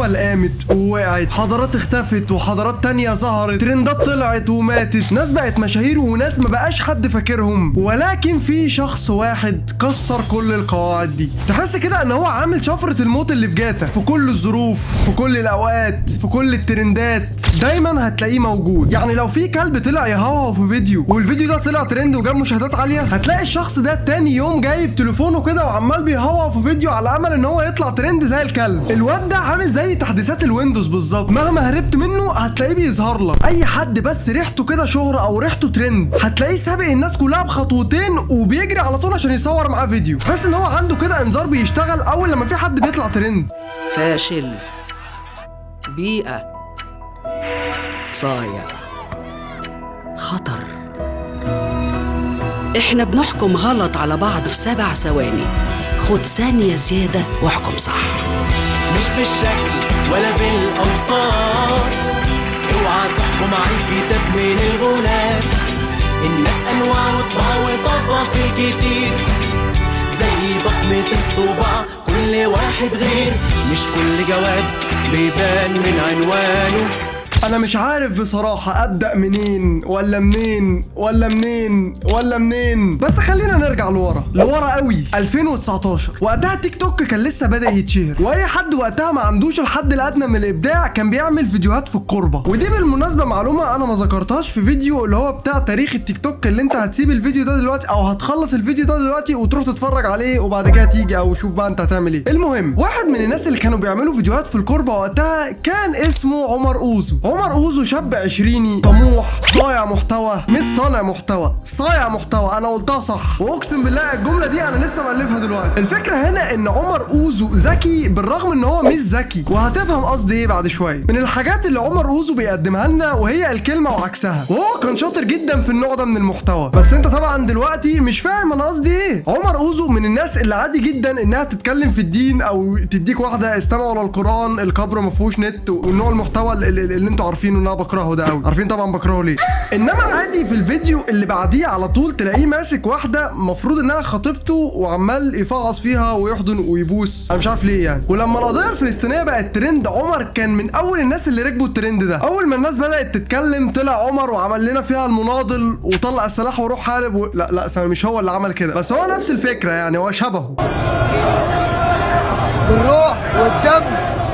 دول قامت ووقعت، حضارات اختفت وحضارات تانية ظهرت، ترندات طلعت وماتت، ناس بقت مشاهير وناس ما بقاش حد فاكرهم، ولكن في شخص واحد كسر كل القواعد دي. تحس كده ان هو عامل شفرة الموت اللي في جاتا، في كل الظروف، في كل الاوقات، في كل الترندات، دايما هتلاقيه موجود. يعني لو في كلب طلع يهوهو في فيديو والفيديو ده طلع ترند وجاب مشاهدات عالية، هتلاقي الشخص ده تاني يوم جايب تليفونه كده وعمال بيهوهو في فيديو على امل ان هو يطلع ترند زي الكلب. الواد ده عامل زي تحديثات الويندوز بالظبط، مهما هربت منه هتلاقيه بيظهر لك. اي حد بس ريحته كده شهرة او ريحته ترند هتلاقيه سابق الناس كلها بخطوتين وبيجري على طول عشان يصور معاه فيديو. تحس ان هو عنده كده انذار بيشتغل اول لما في حد بيطلع ترند. فاشل، بيئة، صايع، خطر. احنا بنحكم غلط على بعض في 7 ثواني. خد ثانية زيادة واحكم صح. مش بالشكل ولا بالأوصاف، اوعى تحكم على الكتاب من الغلاف. الناس أنواع وطباع وتفاصيل كتير، زي بصمة الصباع كل واحد غير. مش كل جواب بيبان من عنوانه. انا مش عارف بصراحة ابدأ منين ولا منين ولا منين ولا منين، بس خلينا نرجع لورا قوي. 2019 وقتها تيك توك كان لسه بدأ يتشهر، واي حد وقتها ما عندوش الحد الادنى من الابداع كان بيعمل فيديوهات في الكوربة. ودي بالمناسبة معلومة انا ما ذكرتهاش في فيديو اللي هو بتاع تاريخ التيك توك، اللي انت هتسيب الفيديو ده دلوقتي او هتخلص الفيديو ده دلوقتي وتروح تتفرج عليه وبعد كده تيجي او شوف بقى انت هتعمل ايه. المهم، واحد من الناس اللي كانوا بيعملوا فيديوهات في الكوربة وقتها كان اسمه عمر اوزو. عمر اوزو شاب عشريني طموح، صايع محتوى، مش صانع محتوى، صايع محتوى. انا قلتها صح، واقسم بالله الجمله دي انا لسه مألفها دلوقتي. الفكره هنا ان عمر اوزو ذكي بالرغم ان هو مش ذكي، وهتفهم قصدي ايه بعد شويه. من الحاجات اللي عمر اوزو بيقدمها لنا وهي الكلمه وعكسها، وهو كان شاطر جدا في النوع ده من المحتوى. بس انت طبعا دلوقتي مش فاهم انا قصدي ايه. عمر اوزو من الناس اللي عادي جدا انها تتكلم في الدين او تديك واحده استمعوا للقران، القبر ما فيهوش نت، والنوع المحتوى اللي انتوا عارفينه ان انا بكرهه ده قوي. عارفين طبعا بكرهه ليه. انما عادي في الفيديو اللي بعديه على طول تلاقيه ماسك واحده مفروض انها خطيبته وعمال يفعص فيها ويحضن ويبوس. انا مش عارف ليه يعني. ولما القضيه الفلسطينيه بقت ترند، عمر كان من اول الناس اللي ركبوا الترند ده. اول ما الناس بدات تتكلم طلع عمر وعمل لنا فيها المناضل وطلع السلاح وروح حارب لا مش هو اللي عمل كده، بس هو نفس الفكره يعني، هو شبهه. بالروح والدم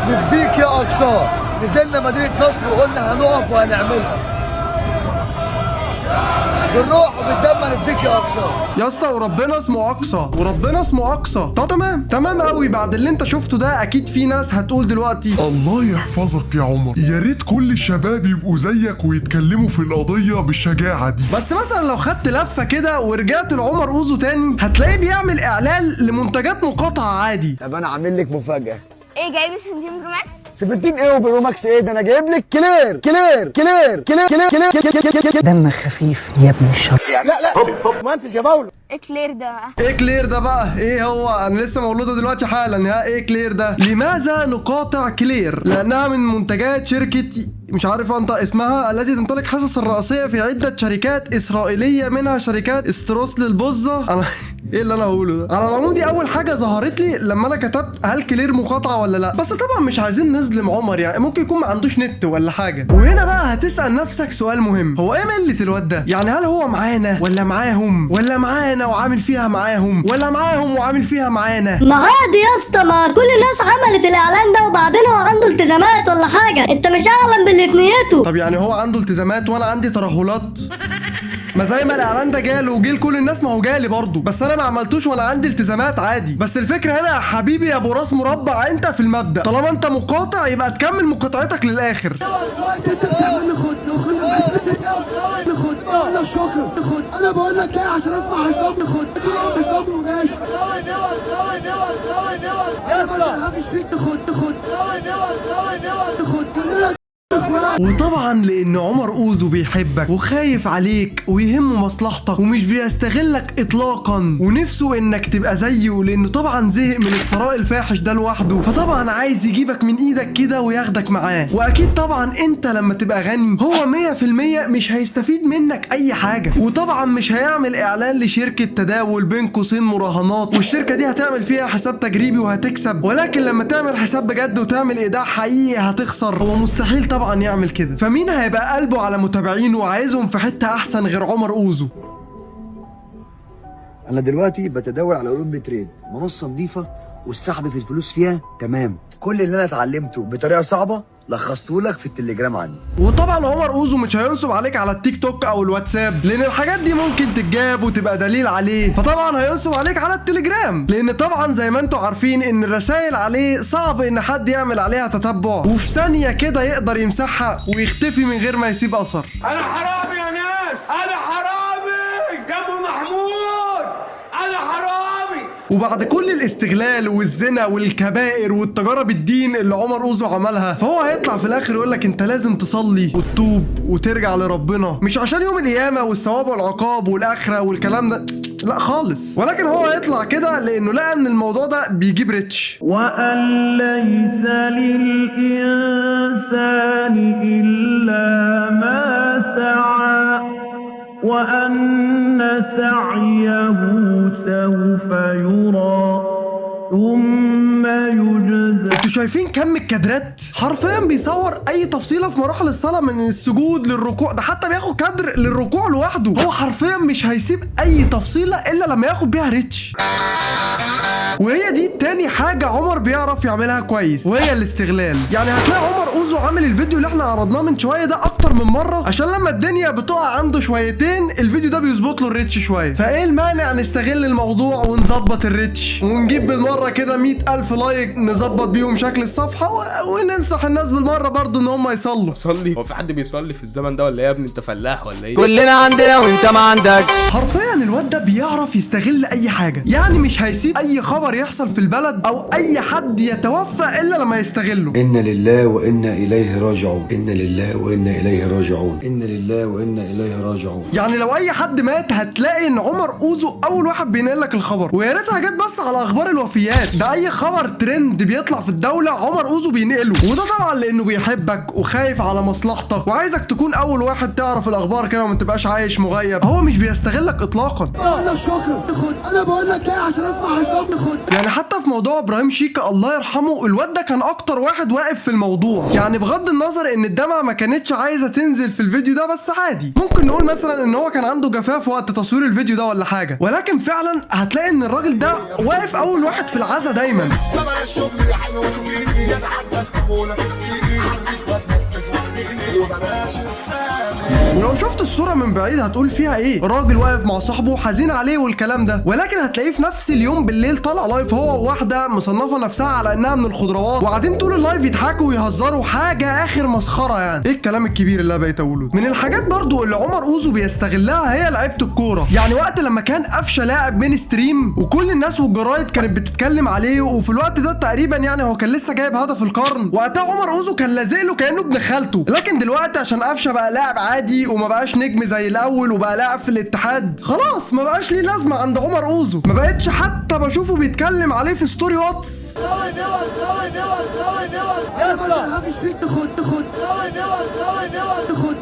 نفديك يا اقصى. نزلنا مدينة نصر وقلنا هنقف وهنعملها بالروح وبالدم. هنفديك يا اقصى يا اسطى، وربنا اسمه اقصى، وربنا اسمه اقصى. طب تمام قوي. بعد اللي انت شفته ده اكيد في ناس هتقول دلوقتي الله يحفظك يا عمر، يا ريت كل الشباب يبقوا زيك ويتكلموا في القضية بالشجاعة دي. بس مثلا لو خدت لفة كده ورجعت لعمر اوزو تاني هتلاقيه بيعمل اعلان لمنتجات مقاطعة عادي. طب انا عامل لك مفاجأة. ايه جايب 17 برو ماكس؟ 17 ايه وبرو ماكس ايه؟ ده انا جايب لك كلير دمك خفيف يا ابن الشر. لا ما انتش يا باولو. ايه كلير ده بقى؟ ايه كلير ده بقى؟ ايه هو؟ انا لسه مولوده دلوقتي حالا. ها، ايه كلير ده؟ لماذا نقاطع كلير؟ لانها من منتجات شركة مش عارف انطق اسمها، التي تمتلك حصص الرئيسية في عدة شركات إسرائيلية، منها شركات استروس للبزة. انا ايه اللي انا هقوله ده؟ على العموم دي اول حاجة ظهرت لي لما انا كتبت هل كلير مقاطعة ولا لا. بس طبعا مش عايزين نظلم عمر، يعني ممكن يكون ما عندوش نت ولا حاجة. وهنا بقى هتسأل نفسك سؤال مهم، هو ايه ملة الواد ده؟ يعني هل هو معانا ولا معاهم ولا معانا وعامل فيها معاهم ولا معاهم وعامل فيها معانا؟ ما عادي يا اسطى، ما كل الناس عملت الاعلان ده وبعدين هو عنده التزامات ولا حاجة. انت مش اعلم باللي في نيته. طب يعني هو عنده التزامات وانا عندي ترهلات؟ ما زي ما الاعلان ده جاله وجه لكل الناس ما هو جالي برضه، بس انا ما عملتوش وانا عندي التزامات عادي. بس الفكره هنا يا حبيبي يا ابو راس مربع، انت في المبدا طالما انت مقاطع يبقى تكمل مقاطعتك للاخر. انت بتعمل خد لا شكرا خد. انا بقول لك ايه عشان اسمع اسطوب خد. اسطوب وماشي انا ما هاجيش فيك خد وطبعا لان عمر اوزو بيحبك وخايف عليك ويهمه مصلحتك ومش بيستغلك اطلاقا ونفسه انك تبقى زيه، لانه طبعا زهق من الثراء الفاحش ده لوحده، فطبعا عايز يجيبك من ايدك كده وياخدك معاه. واكيد طبعا انت لما تبقى غني هو 100% مش هيستفيد منك اي حاجه، وطبعا مش هيعمل اعلان لشركه تداول بين قوسين مراهنات والشركه دي هتعمل فيها حساب تجريبي وهتكسب، ولكن لما تعمل حساب بجد وتعمل ايداع حقيقي هتخسر. هو مستحيل طبعا يعمل كده، فمين هيبقى قلبه على متابعينه وعايزهم في حته احسن غير عمر اوزو؟ انا دلوقتي بتداول على اولمبي تريد، منصه نظيفه والسحب في الفلوس فيها تمام. كل اللي انا اتعلمته بطريقه صعبه لخصته لك في التليجرام عندي. وطبعا عمر اوزو مش هينصب عليك على التيك توك او الواتساب، لان الحاجات دي ممكن تتجاب وتبقى دليل عليه، فطبعا هينصب عليك على التليجرام، لان طبعا زي ما انتوا عارفين ان الرسائل عليه صعب ان حد يعمل عليها تتبع، وفي ثانيه كده يقدر يمسحها ويختفي من غير ما يسيب اثر. انا حرامي يا ناس، انا حرامي جنب محمود، انا حرامي. وبعد كل الاستغلال والزنا والكبائر والتجارب الدين اللي عمر اوزو عملها، فهو هيطلع في الاخر يقول لك انت لازم تصلي وتتوب وترجع لربنا، مش عشان يوم القيامه والثواب والعقاب والاخره والكلام ده، لا خالص، ولكن هو هيطلع كده لانه لقى ان الموضوع ده بيجيب ريتش. وأن ليس للإنسان إلا ما سعى وأن سعيه سوف يرى ثم يجزى. انتوا شايفين كم الكادرات؟ حرفيا بيصور اي تفصيله في مراحل الصلاه من السجود للركوع، ده حتى بياخد كادر للركوع لوحده، هو حرفيا مش هيسيب اي تفصيله الا لما ياخد بيها ريتش. وهي دي تاني حاجة عمر بيعرف يعملها كويس، وهي الاستغلال. يعني هتلاقي عمر اوزو عامل الفيديو اللي احنا عرضناه من شوية ده اكتر من مرة، عشان لما الدنيا بتقع عنده شويتين الفيديو ده بيظبط له الريتش شوية، فايه المانع نستغل الموضوع ونظبط الريتش ونجيب بالمرة كده 100,000 لايك نظبط بيهم شكل الصفحة وننصح الناس بالمرة برضو ان هم يصلوا. صلي؟ هو في حد بيصلي في الزمن ده ولا ايه يا ابني؟ انت فلاح ولا ايه؟ كلنا عندنا وانت ما عندك. حرفيا الواد ده بيعرف يستغل اي حاجة، يعني مش هيسيب اي خبر يحصل في البلد او اي حد يتوفى الا لما يستغله. إنا لله وإنا إليه راجعون، إنا لله وإنا إليه راجعون، إنا لله وإنا إليه راجعون. يعني لو اي حد مات هتلاقي ان عمر اوزو اول واحد بينقل لك الخبر، ويا ريتها جت بس على اخبار الوفيات، ده اي خبر ترند بيطلع في الدوله عمر اوزو بينقله، وده طبعا لانه بيحبك وخايف على مصلحتك وعايزك تكون اول واحد تعرف الاخبار كده وما تبقاش عايش مغيب. هو مش بيستغلك اطلاقا. شكرا خد، انا بقول لك ايه عشان اسمع حسابي خد. يعني حتى في موضوع ابراهيم شيكا الله يرحمه، الواد ده كان اكتر واحد واقف في الموضوع، يعني بغض النظر ان الدمعه ما كانتش عايزه تنزل في الفيديو ده، بس عادي ممكن نقول مثلا ان هو كان عنده جفاف وقت تصوير الفيديو ده ولا حاجه، ولكن فعلا هتلاقي ان الراجل ده واقف اول واحد في العزا دايما. ولو شفت الصورة من بعيد هتقول فيها ايه؟ راجل واقف مع صاحبه حزين عليه والكلام ده، ولكن هتلاقيه في نفس اليوم بالليل طالع لايف هو وواحدة مصنفة نفسها على انها من الخضروات، وقاعدين طول اللايف يضحكوا ويهزروا، حاجة اخر مسخرة. يعني ايه الكلام الكبير اللي انا بقيت اقوله؟ من الحاجات برضو اللي عمر اوزو بيستغلها هي لعيبة الكورة، يعني وقت لما كان قفشة لاعب من ستريم وكل الناس والجرايد كانت بتتكلم عليه، وفي الوقت ده تقريبا يعني هو كان لسه جايب هدف القرن، وقتها عمر اوزو كان لازق له كانه ابن خالته، لكن دلوقتي عشان قفشة بقى لاعب عادي وما بقاش نجم زي الاول وبقى لاعب في الاتحاد، خلاص ما بقاش ليه لازمه عند عمر اوزو، ما بقتش حتى بشوفه بيتكلم عليه في ستوري واتس.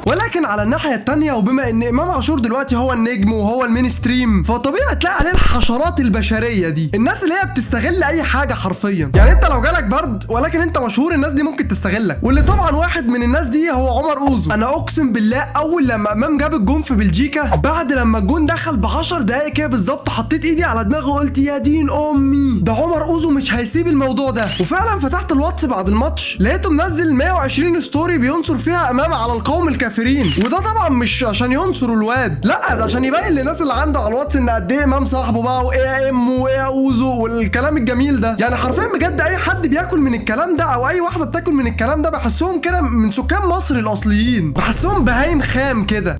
ولكن على الناحيه الثانيه، وبما ان امام عاشور دلوقتي هو النجم وهو المين ستريم، فطبيعي تلاقي عليه الحشرات البشريه دي، الناس اللي هي بتستغل اي حاجه حرفيا. يعني انت لو جالك برد ولكن انت مشهور، الناس دي ممكن تستغلك، واللي طبعا واحد من الناس دي هو عمر اوزو. انا اقسم بالله اول لما امام جاب الجون في بلجيكا، بعد لما الجون دخل ب10 دقايق كده بالظبط، حطيت ايدي على دماغي وقلت يا دين امي، ده عمر اوزو مش هيسيب الموضوع ده. وفعلا فتحت الواتس بعد الماتش لقيته منزل 120 ستوري بينصر فيها امام على القوم الكافرين، وده طبعا مش عشان ينصروا الواد، لا ده عشان يبين للناس اللي عنده على الواتس ان قد ايه امام صاحبه بقى، وايه يا ام وايه يا اوزو والكلام الجميل ده. يعني حرفيا بجد اي حد بياكل من الكلام ده او اي واحده بتاكل من الكلام ده، بحسهم كده من سكان مصر الاصليين، بحسهم بهايم خام كده.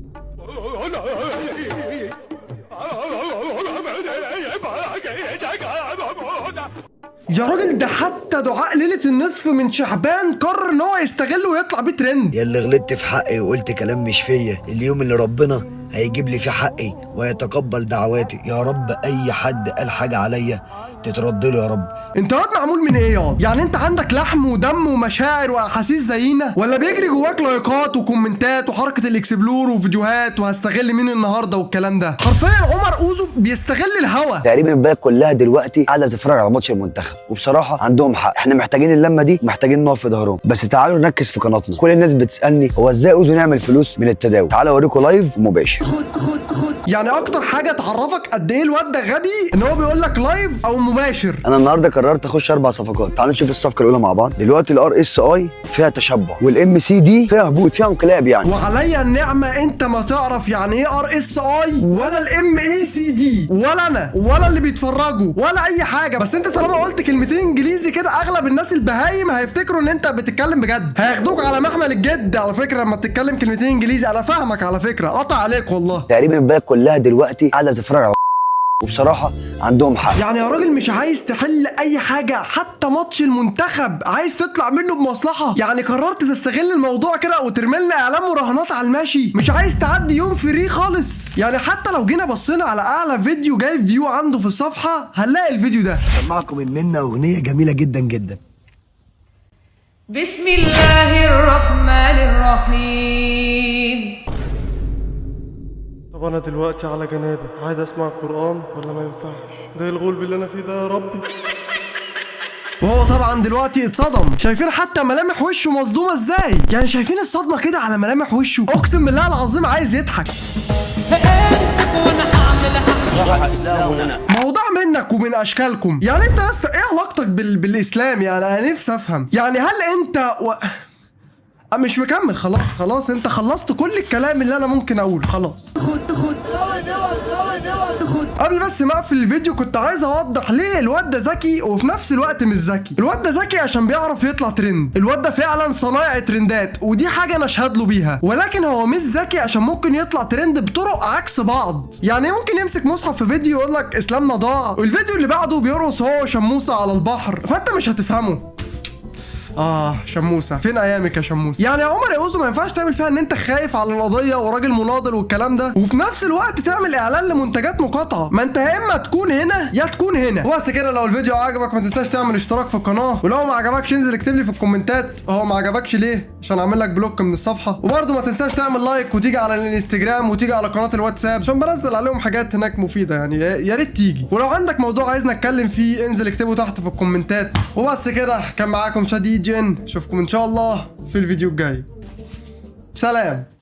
يا راجل ده حتى دعاء ليلة النصف من شعبان قرر ان هو يستغله ويطلع بيه ترند. يا اللي غلطت في حقي وقلت كلام مش فيا، اليوم اللي ربنا هيجيب لي فيه حقي ويتقبل دعواتي يا رب. اي حد قال حاجه عليا تترد له يا رب. انت واد معمول من ايه ياض؟ يعني انت عندك لحم ودم ومشاعر واحاسيس زينا، ولا بيجري جواك لايكات وكومنتات وحركه الاكسبلور وفيديوهات وهستغل مين النهارده والكلام ده؟ حرفيا عمر اوزو بيستغل الهوا. تقريبا البلد كلها دلوقتي قاعده بتتفرج على ماتش المنتخب، وبصراحه عندهم حق. احنا محتاجين اللمه دي ومحتاجين نقف في ظهرهم. بس تعالوا نركز في قناتنا. كل الناس بتسالني هو ازاي اوزو نعمل فلوس من التداول. تعالوا اوريكم لايف مباشر. يعني اكتر حاجه تعرفك قد ايه الواد ده غبي ان هو بيقول لك لايف او مباشر. انا النهارده قررت اخش 4 صفقات. تعالوا نشوف الصفقه الاولى مع بعض. دلوقتي الار اس اي فيها تشبع، والام سي دي فيها هبوط، فيها انقلاب يعني. وعليا النعمه انت ما تعرف يعني ايه ار اس اي ولا الام اي سي دي، ولا انا ولا اللي بيتفرجوا ولا اي حاجه. بس انت طالما قلت كلمتين انجليزي كده اغلب الناس البهايم هيفتكروا ان انت بتتكلم بجد، هياخدوك على محمل الجد. على فكره لما تتكلم كلمتين انجليزي انا فاهمك، على فكره قطع عليك والله. تقريبا البلد كلها دلوقتي قاعده بتتفرج على وبصراحه عندهم حق. يعني يا راجل مش عايز تحل اي حاجه، حتى ماتش المنتخب عايز تطلع منه بمصلحه؟ يعني قررت تستغل الموضوع كده وترمي لنا اعلان مراهنات على الماشي؟ مش عايز تعدي يوم فري خالص؟ يعني حتى لو جينا بصينا على اعلى فيديو جايب فيو عنده في الصفحه هنلاقي الفيديو ده. سمعكم مننا اغنيه جميله جدا جدا. بسم الله الرحمن الرحيم. طب انا دلوقتي على جنابه عايز اسمع القرآن ولا ما ينفعش؟ ده الغلب اللي انا فيه ده يا ربي. وهو طبعا دلوقتي اتصدم. شايفين حتى ملامح وشه مصدومه ازاي؟ يعني شايفين الصدمه كده على ملامح وشه؟ اقسم بالله العظيم عايز يضحك. موضوع منك ومن اشكالكم. يعني انت يا اسطى ايه علاقتك بالاسلام؟ يعني انا نفسي افهم. يعني هل انت مش مكمل؟ خلاص انت خلصت كل الكلام اللي انا ممكن اقوله خلاص. قبل بس ما اقفل الفيديو كنت عايز اوضح ليه الواد ده ذكي وفي نفس الوقت مش ذكي. الواد ده ذكي عشان بيعرف يطلع ترند. الواد ده فعلا صنايعي ترندات ودي حاجه انا اشهد له بيها. ولكن هو مش ذكي عشان ممكن يطلع ترند بطرق عكس بعض. يعني ممكن يمسك مصحف في فيديو يقول لك اسلامنا ضاع، والفيديو اللي بعده بيرقص هو وشموسه على البحر، فانت مش هتفهمه. شموسه فين ايامك يا شموسه؟ يعني يا عمر يا اوزو ما ينفعش تعمل فيها ان انت خايف على القضيه وراجل مناضل والكلام ده، وفي نفس الوقت تعمل اعلان لمنتجات مقاطعه. ما انت يا اما تكون هنا يا تكون هنا. بس كده، لو الفيديو عجبك ما تنساش تعمل اشتراك في القناه، ولو ما عجبكش انزل اكتب لي في الكومنتات هو ما عجبكش ليه عشان اعمل لك بلوك من الصفحه. وبرده ما تنساش تعمل لايك وتيجي على الانستجرام وتيجي على قناه الواتساب عشان بنزل عليهم حاجات هناك مفيده. يعني يا ريت تيجي. ولو عندك موضوع عايزنا نتكلم فيه انزل اكتبه تحت في الكومنتات. وبس كده، كان معاكم شادي جن. اشوفكم ان شاء الله في الفيديو الجاي. سلام.